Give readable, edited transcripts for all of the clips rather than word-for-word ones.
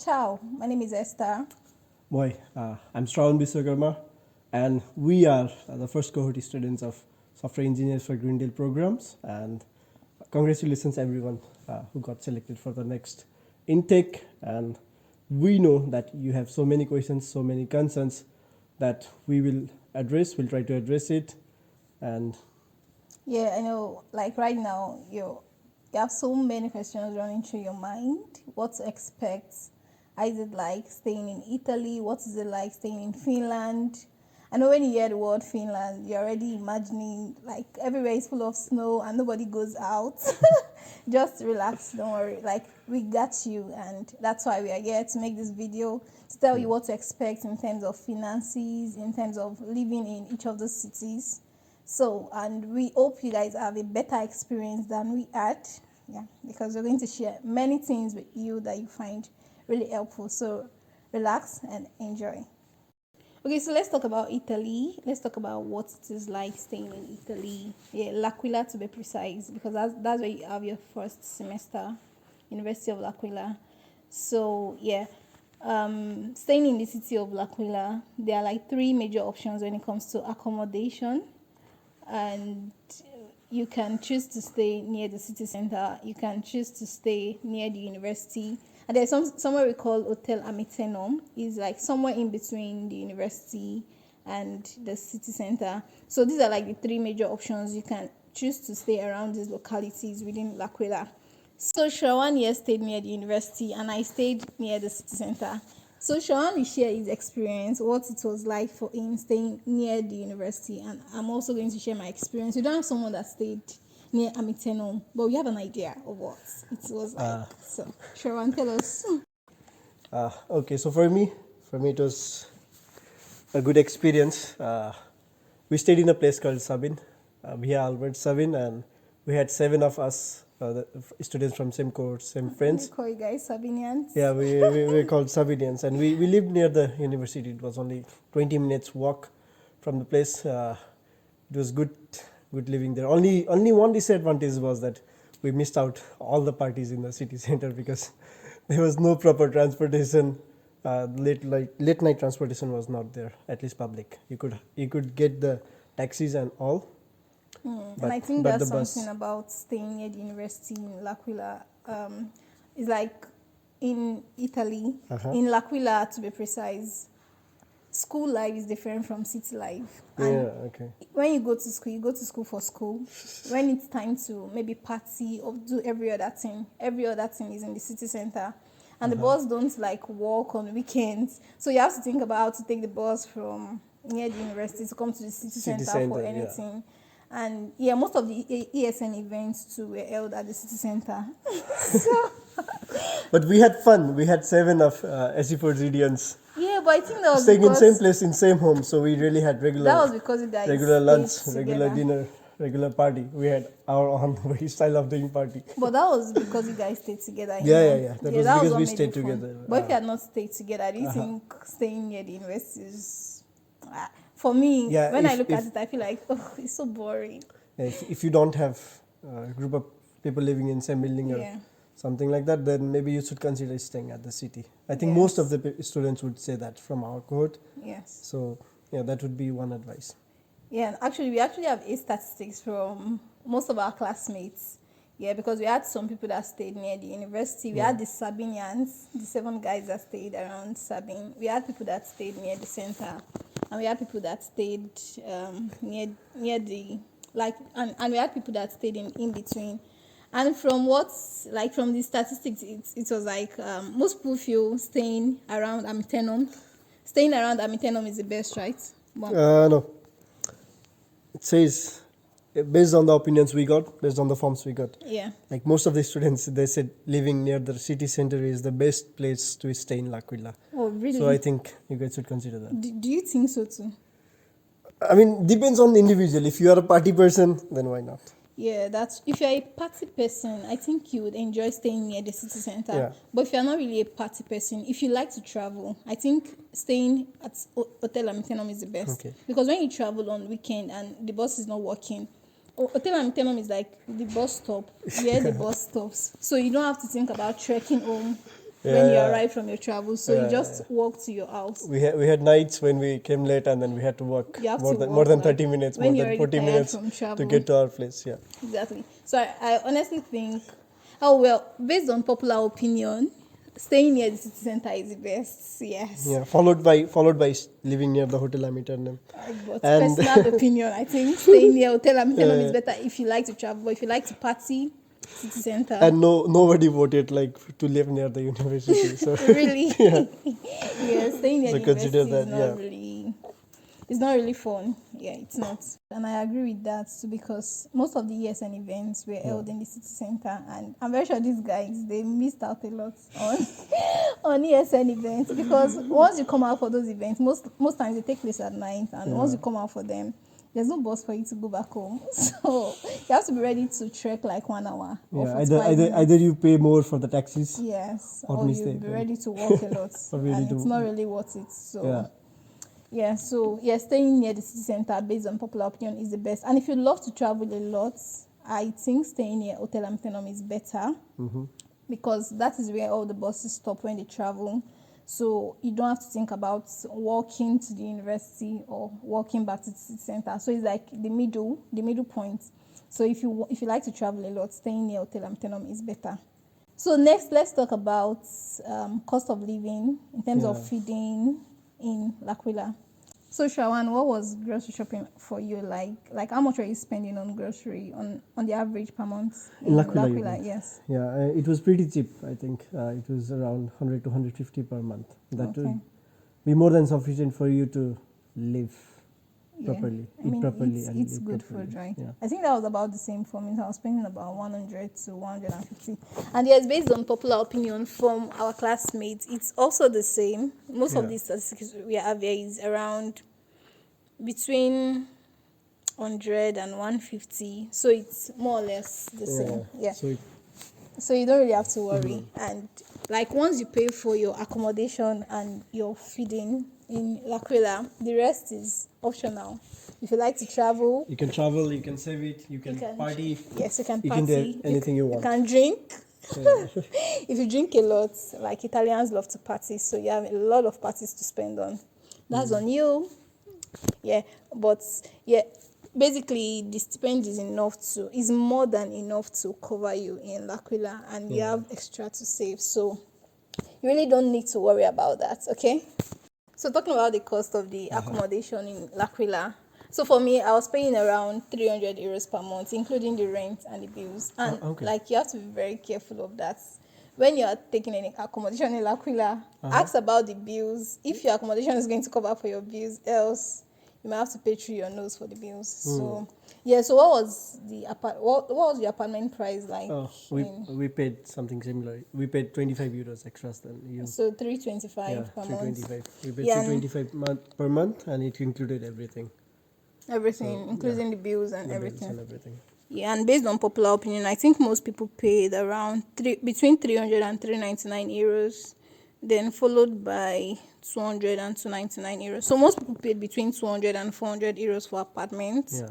Ciao, my name is Esther. Boy, I'm Shravan Biswakarma, and we are the first cohort students of Software Engineers for Greendale programs. And congratulations, everyone who got selected for the next intake. And we know that you have so many questions, so many concerns that we will address. We'll try to address it. And Yeah, I know, like right now, you have so many questions running through your mind. What to expect? How is it like staying in Italy? What is it like staying in Finland? I know when you hear the word Finland, you're already imagining like everywhere is full of snow and nobody goes out. Just relax, don't worry. Like we got you, and that's why we are here to make this video to tell you what to expect in terms of finances, in terms of living in each of those cities. So, and we hope you guys have a better experience than we had. Yeah, because we're going to share many things with you that you find really helpful. So, relax and enjoy. Okay, so let's talk about Italy. Let's talk about what it is like staying in Italy. Yeah, L'Aquila to be precise, because that's where you have your first semester, University of L'Aquila. So, yeah. Staying in the city of L'Aquila, there are like three major options when it comes to accommodation, and you can choose to stay near the city center, you can choose to stay near the university, and there's somewhere we call Hotel Amitenum. Is like somewhere in between the university and the city center. So these are like the three major options. You can choose to stay around these localities within L'Aquila. So Shrawan here stayed near the university and I stayed near the city center. So Shrawan will share his experience, what it was like for him staying near the university, and I'm also going to share my experience. We don't have someone that stayed near Amitenum, but we have an idea of what it was like. So Shrawan, tell us. okay, so for me it was a good experience. We stayed in a place called Sabin, via Albert Sabin, and we had 7 of us, the students from same course, same friends. We call you guys Sabinians. Yeah, we called Sabinians, and we lived near the university. It was only 20 minutes walk from the place. It was good living there. Only one disadvantage was that we missed out all the parties in the city center because there was no proper transportation. Late night transportation was not there, at least public. You could get the taxis and all. And I think that's something about staying near the university in L'Aquila. It's like in Italy, in L'Aquila to be precise, school life is different from city life. And when you go to school for school. When it's time to maybe party or do every other thing is in the city center. And the bus don't like walk on weekends. So you have to think about how to take the bus from near the university to come to the city center for anything. Yeah. And yeah, most of the ESN events too were held at the city center. But we had fun. We had 7 of SE4GDians. Yeah, but I think that was staying in same place in same home, so we really had regular. That was because you guys regular lunch, together. Regular dinner, regular party. We had our own style of doing party. But that was because you guys stayed together. Yeah. That was because we stayed together. But if you had not stayed together, do you think staying near the university is? For me, when I look at it, I feel like, it's so boring. Yeah, if you don't have a group of people living in same building or something like that, then maybe you should consider staying at the city. I think most of the students would say that from our cohort. Yes. So, that would be one advice. Yeah, and actually, we actually have statistics from most of our classmates. Yeah, because we had some people that stayed near the university. We had the Sabinians, the 7 guys that stayed around Sabin. We had people that stayed near the center. And we had people that stayed near the, like, and we had people that stayed in between. And from from the statistics, it was like most people feel staying around Amitenum. Staying around Amitenum is the best, right? No. It says, based on the opinions we got, based on the forms we got. Yeah. Like most of the students, they said living near the city center is the best place to stay in L'Aquila. Oh, really? So I think you guys should consider that. Do you think so too? I mean, depends on the individual. If you are a party person, then why not? Yeah, if you're a party person, I think you would enjoy staying near the city center. Yeah. But if you're not really a party person, if you like to travel, I think staying at Hotel Amitenum is the best. Okay. Because when you travel on weekend and the bus is not working, Hotel Amitenum is like the bus stop where the bus stops. So you don't have to think about trekking home when you Yeah. arrive from your travel. So you just walk to your house. We had nights when we came late and then we had to walk You have more to than walk, like, 30 minutes, when more you're than already 40 tired minutes from to travel. get to our place. Yeah. Exactly. So I honestly think, oh well, based on popular opinion, staying near the city center is the best. Yes. Yeah. Followed by living near the Hotel Amsterdam. But And personal opinion, I think staying near Hotel Amsterdam is better if you like to travel. But if you like to party, city center. and nobody voted like to live near the university. So Really? yeah. Yeah, staying near So the consider university is that, not yeah. really, it's not really fun. Yeah, it's not. And I agree with that too, because most of the ESN events were held in the city center, and I'm very sure these guys, they missed out a lot on on ESN events, because once you come out for those events, most times they take place at night, and once you come out for them, there's no bus for you to go back home. So you have to be ready to trek like 1 hour or Yeah, 45 minutes. either you pay more for the taxis. Yes, Or or miss you'll the be event. ready to walk a lot, Or really and it's do- not really worth it. So Yeah. yeah, so yeah, staying near the city center based on popular opinion is the best. And if you love to travel a lot, I think staying near Hotel Amsterdam is better, because that is where all the buses stop when they travel. So you don't have to think about walking to the university or walking back to the city center. So it's like the middle point. So if you like to travel a lot, staying near Hotel Amsterdam is better. So next, let's talk about cost of living in terms of Yeah. feeding in L'Aquila. So Shawan, what was grocery shopping for you like? Like how much are you spending on grocery on the average per month In L'Aquila, you mean? Yes. Yeah, it was pretty cheap. I think it was around 100 to 150 per month. That Okay. would be more than sufficient for you to live properly, I mean, eat properly, and it's live good properly. food, right? Yeah. I think that was about the same for me. So I was spending about 100 to 150. And yes, based on popular opinion from our classmates, it's also the same. Most of Yeah. these statistics we have here is around between 100 and 150. So it's more or less the same. Yeah. So you don't really have to worry. And like once you pay for your accommodation and your feeding in L'Aquila, the rest is optional. If you like to travel, You can travel, you can save it, you can party. Yes, you can You party. can do anything you want. You can drink. Yeah. If you drink a lot, like Italians love to party, so you have a lot of parties to spend on. That's on you. Yeah, but yeah, basically the stipend is more than enough to cover you in L'Aquila, and you have extra to save. So you really don't need to worry about that, okay? So talking about the cost of the accommodation in L'Aquila. So for me, I was paying around 300 euros per month, including the rent and the bills. And okay. like you have to be very careful of that. When you are taking any accommodation in L'Aquila, ask about the bills. If your accommodation is going to cover for your bills, else you might have to pay through your nose for the bills. So yeah. So what was what was your apartment price like? Oh, we paid something similar. We paid 25 euros extras than you. So 325 Yeah, per 325. month. We paid Yeah, 325 per month, and it included everything. Everything, So, including the bills and The bills everything. and everything. Yeah, and based on popular opinion, I think most people paid around between 300 and 399 euros, then followed by 200 and 299 euros. So most people paid between 200 and 400 euros for apartments. Yeah.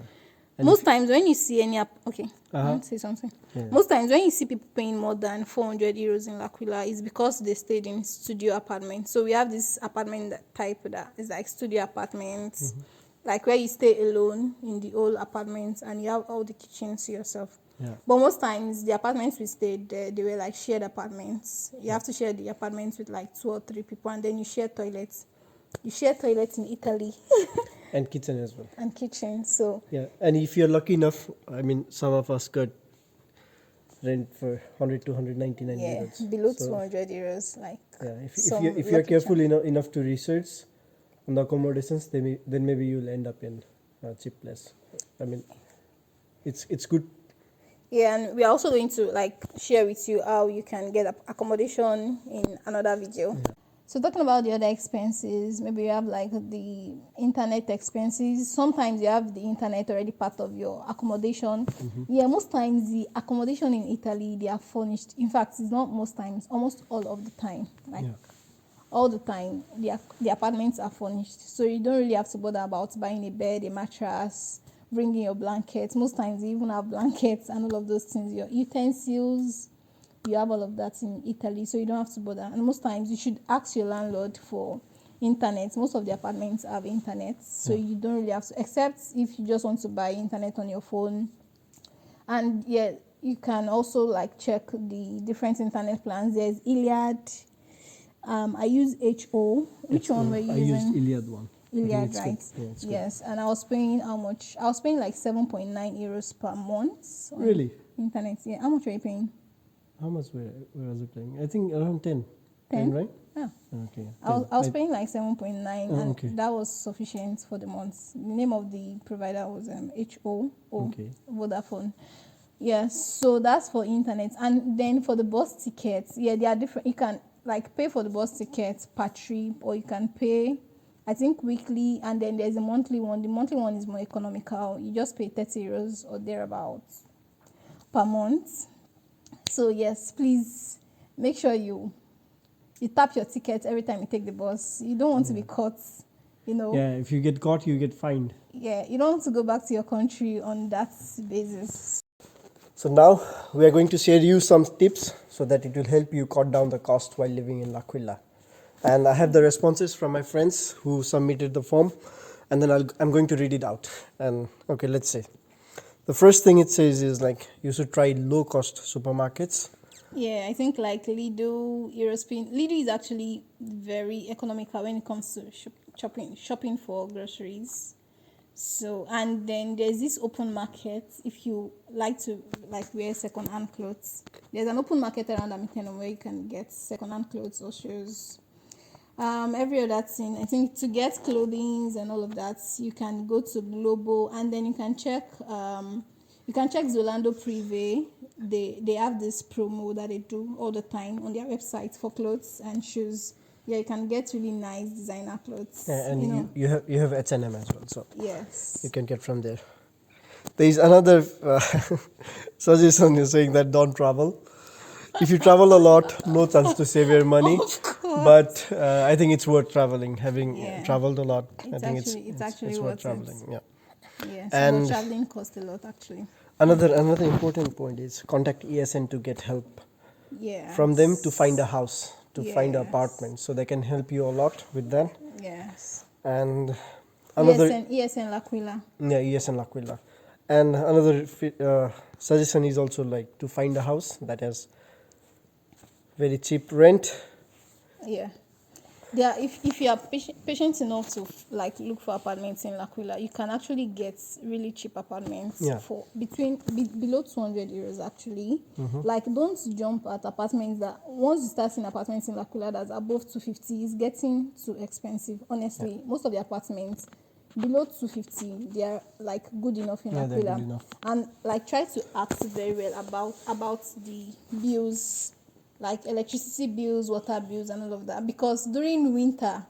And Most times when you see any okay, I want to say something. Yeah. Most times when you see people paying more than 400 euros in L'Aquila, it's because they stayed in studio apartments. So we have this apartment type that is like studio apartments, like where you stay alone in the whole apartment and you have all the kitchens to yourself. Yeah. But most times the apartments we stayed there, they were like shared apartments. You have to share the apartments with like 2 or 3 people, and then you share toilets. You share toilets in Italy And kitchen as well. and kitchen. So Yeah, and if you're lucky enough, I mean, some of us got rent for 100 to 199 yeah, euros. below So, 200 euros, like yeah, if some you're lucky careful enough to research on the accommodations, then maybe you'll end up in a cheap place. I mean, it's good. Yeah, and we are also going to like share with you how you can get accommodation in another video. Yeah. So talking about the other expenses, maybe you have like the internet expenses. Sometimes you have the internet already part of your accommodation. Yeah, most times the accommodation in Italy, they are furnished. In fact, it's not most times, almost all of the time. Like all the time, the apartments are furnished. So you don't really have to bother about buying a bed, a mattress, bringing your blankets. Most times you even have blankets and all of those things, your utensils, you have all of that in Italy, so you don't have to bother. And most times you should ask your landlord for internet. Most of the apartments have internet, so you don't really have to, except if you just want to buy internet on your phone. And yeah, you can also like check the different internet plans. There's Iliad. I use HO. Which one were you I using? used Iliad one. I think Iliad, it's right? good. Yeah, it's good. Yes, and I was paying how much? I was paying like 7.9 euros per month. On Really? internet, yeah. How much were you paying? How much where was it playing? I think around 10. 10? right? Yeah. Okay. I was paying like 7.9, Oh, and okay. that was sufficient for the month. The name of the provider was HO, Okay. Vodafone. Yes, so that's for internet. And then for the bus tickets, yeah, they are different. You can like pay for the bus tickets per trip, or you can pay, I think, weekly, and then there's a monthly one. The monthly one is more economical. You just pay 30 euros or thereabouts per month. So yes, please make sure you tap your ticket every time you take the bus. You don't want to be caught, you know. Yeah, if you get caught, you get fined. Yeah, you don't want to go back to your country on that basis. So now we are going to share you some tips so that it will help you cut down the cost while living in L'Aquila. And I have the responses from my friends who submitted the form, and then I'm going to read it out. And okay, let's say the first thing it says is like you should try low cost supermarkets. Yeah, I think like Lidl is actually very economical when it comes to shopping for groceries. So, and then there's this open market. If you like to like wear second-hand clothes, there's an open market around Amitenon where you can get second-hand clothes or shoes. Every other thing, I think, to get clothing and all of that, you can go to Globo, and then you can check Zolando Privé. They have this promo that they do all the time on their website for clothes and shoes. Yeah, you can get really nice designer clothes. Yeah, and you have H&M as well, so yes, you can get from there. There is another suggestion is saying that don't travel. If you travel a lot, no chance to save your money. Of course. But I think it's worth traveling. Having Yeah. traveled a lot, I It's think actually it's worth worth it. traveling. Yeah. Yes, And but traveling costs a lot actually. Another important point is contact ESN to get help Yeah. from them to find a house, to find an Yes. apartment, so they can help you a lot with that. Yes. And another ESN L'Aquila. yeah, ESN L'Aquila. And another suggestion is also like to find a house that has very cheap rent. Yeah. There, if you are patient enough to like look for apartments in L'Aquila, you can actually get really cheap apartments for below 200 euros actually. Like, don't jump at apartments that once you start seeing apartments in L'Aquila that's above 250 is getting too expensive. Honestly, most of the apartments below 250 they are like good enough in They're L'Aquila. good enough. And like try to ask very well about the bills, like electricity bills, water bills, and all of that. Because during winter,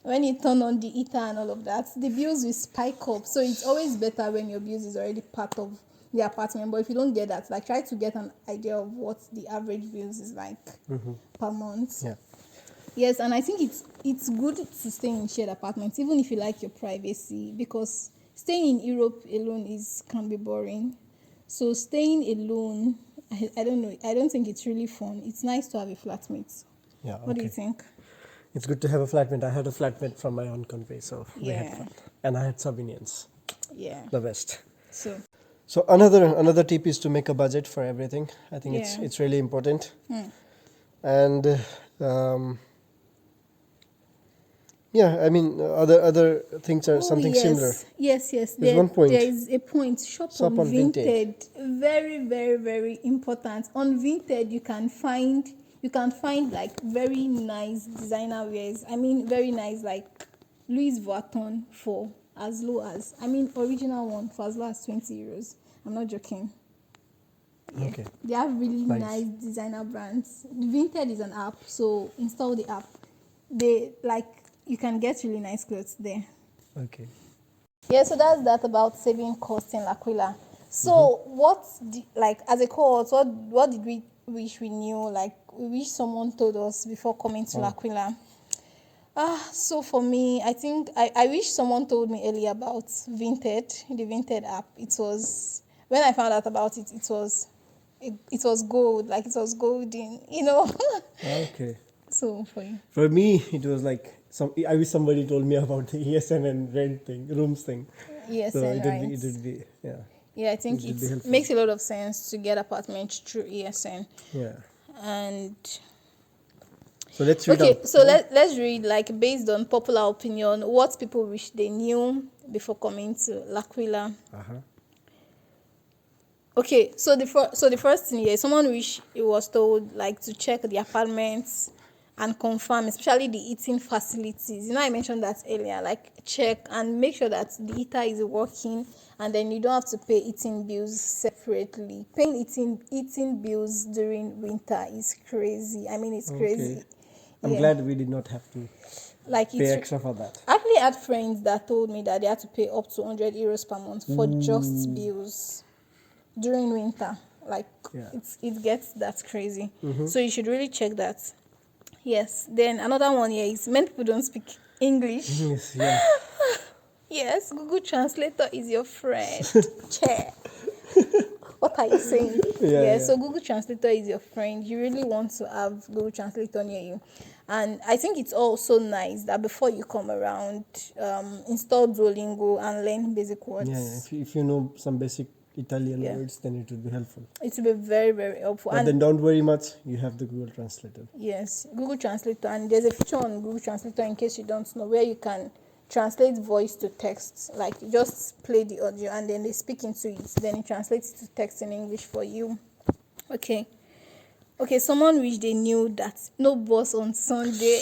when you turn on the heater and all of that, the bills will spike up. So it's always better when your bills is already part of the apartment. But if you don't get that, like try to get an idea of what the average bills is like per month. Yeah. Yes, and I think it's good to stay in shared apartments, even if you like your privacy, because staying in Europe alone can be boring. So staying alone, I don't know. I don't think it's really fun. It's nice to have a flatmate. Yeah. What do you think? It's good to have a flatmate. I had a flatmate from my own country, so we had Yeah. fun. And I had Savinians, Yeah. the best. So So another tip is to make a budget for everything. I think Yeah. it's really important. And yeah, I mean other things are something similar. Yes. There's one point. There is a point. Shop Shop on on Vinted. Vinted. Very, very, very important. On Vinted, you can find like very nice designer wears. I mean, very nice, like Louis Vuitton for as low as, original one for as low as 20 euros. I'm not joking. Yeah. Okay. They have really Nice. nice designer brands. Vinted is an app, so install the app. You can get really nice clothes there. Okay. Yeah, so that's that about saving costs in L'Aquila. So as a cohort, what did we wish we knew? Like, we wish someone told us before coming to L'Aquila. So for me, I think I wish someone told me earlier about the Vinted app. It was, when I found out about it, it was it was gold, like it was golden, you know. Okay. So for you. For me, it was like I wish somebody told me about the ESN and rent thing, rooms thing. Yes, So and right. it would be, yeah. Yeah, I think It would it be helpful. makes a lot of sense to get apartments through ESN. Yeah. And So let's read okay, out. so let's read, like, based on popular opinion, what people wish they knew before coming to L'Aquila. Uh-huh. Okay, so the first thing here, someone wish it was told, like, to check the apartments and confirm, especially the eating facilities. You know, I mentioned that earlier. Like, check and make sure that the heater is working, and then you don't have to pay eating bills separately. Paying eating bills during winter is crazy. I mean, it's crazy. Okay. I'm Yeah. glad we did not have to Like, pay extra for that. I actually had friends that told me that they had to pay up to 100 euros per month for just bills during winter. Like, Yeah. it gets that crazy. So you should really check that. Yes. Then another one here is many people don't speak English. Yes, yeah. Yes, Google Translator is your friend. Check. What are you saying? Yeah. So Google Translator is your friend. You really want to have Google Translator near you. And I think it's also nice that before you come around, install Duolingo and learn basic words. Yeah. If you know some basic Italian Yeah. words, then it would be helpful. It will be very, very helpful. But then don't worry much, you have the Google Translator. Yes, Google Translator, and there's a feature on Google Translator, in case you don't know, where you can translate voice to text. Like, you just play the audio and then they speak into it, then it translates it to text in English for you. Okay, someone wish they knew that no bus on Sunday.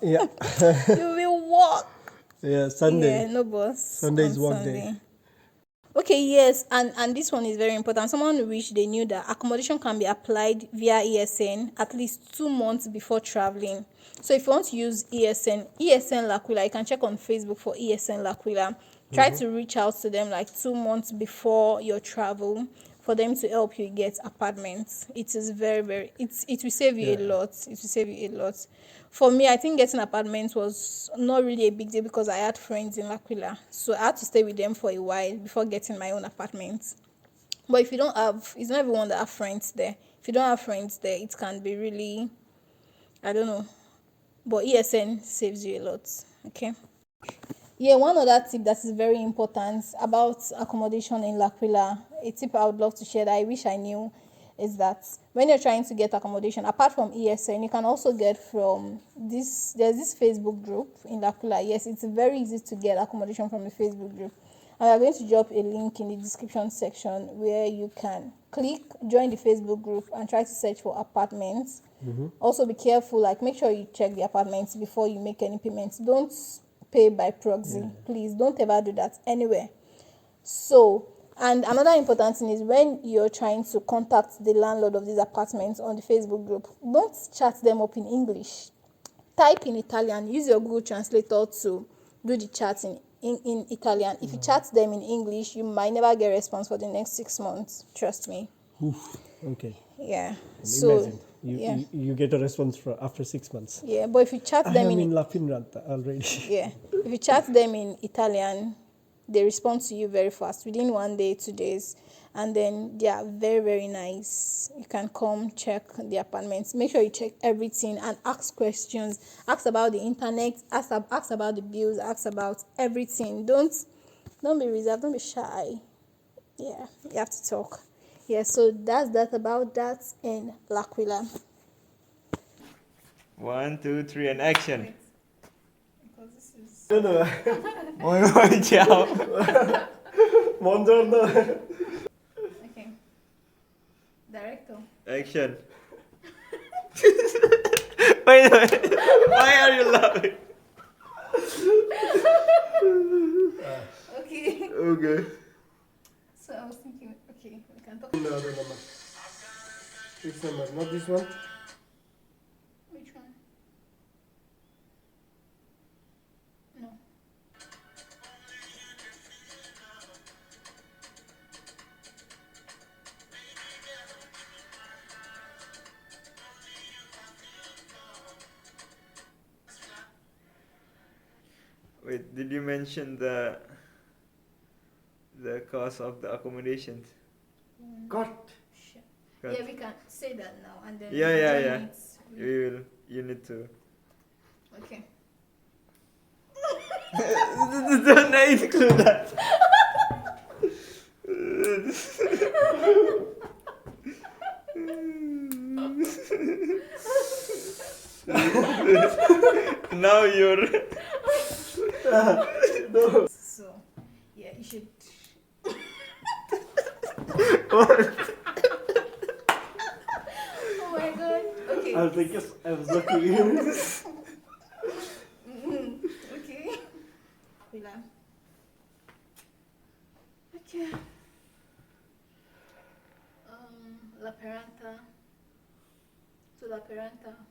Yeah. You will walk. Yeah, Sunday. Yeah, no bus. Sunday is on work Sunday. day. Okay, yes, and this one is very important. Someone wish they knew that accommodation can be applied via ESN at least 2 months before traveling. So if you want to use ESN L'Aquila, you can check on Facebook for ESN L'Aquila. Try to reach out to them like 2 months before your travel for them to help you get apartments. It is very, very, it will save you a lot. It will save you a lot. For me, I think getting apartments was not really a big deal because I had friends in L'Aquila. So I had to stay with them for a while before getting my own apartment. But if you don't have, it's not everyone that have friends there. If you don't have friends there, it can be really, I don't know. But ESN saves you a lot. Okay. Yeah, one other tip that is very important about accommodation in L'Aquila, a tip I would love to share that I wish I knew, is that when you're trying to get accommodation, apart from ESN, you can also get from this. There's this Facebook group in L'Aquila. Yes, it's very easy to get accommodation from the Facebook group. And I'm going to drop a link in the description section where you can click, join the Facebook group, and try to search for apartments. Also, be careful, like, make sure you check the apartments before you make any payments. Don't pay by proxy. Please don't ever do that anywhere. So, and another important thing is when you're trying to contact the landlord of these apartments on the Facebook group, don't chat them up in English. Type in Italian. Use your Google Translator to do the chatting in Italian. If you chat them in English, you might never get a response for the next 6 months. Trust me. Okay. Yeah. Imagine. Yeah. You get a response after 6 months. Yeah, but if you chat I them am in in La Finranta already. yeah, if you chat them in Italian, they respond to you very fast, within 1 day, 2 days, and then they are very, very nice. You can come check the apartments. Make sure you check everything and ask questions. Ask about the internet. Ask about the bills. Ask about everything. Don't be reserved. Don't be shy. Yeah, you have to talk. Yeah, so that's that about that in L'Aquila. 1, 2, 3, and action. Because this is No, no. Ciao. Buongiorno. okay. Director. Action. Wait a minute. Why are you laughing? Okay. Okay. So I was thinking, okay, we can talk. No, other number. Which number? Not this one? Which one? No. Wait, did you mention the cost of the accommodations? Cut. Shit. Yeah, we can say that now and then. Yeah, yeah, join yeah. it. You will. You need to. Okay. Don't include that. Now you're. So, yeah, you should. Oh my god. Okay. I was like, yes, I was lucky. Okay. Relax. Okay. La Peranta. So La Peranta.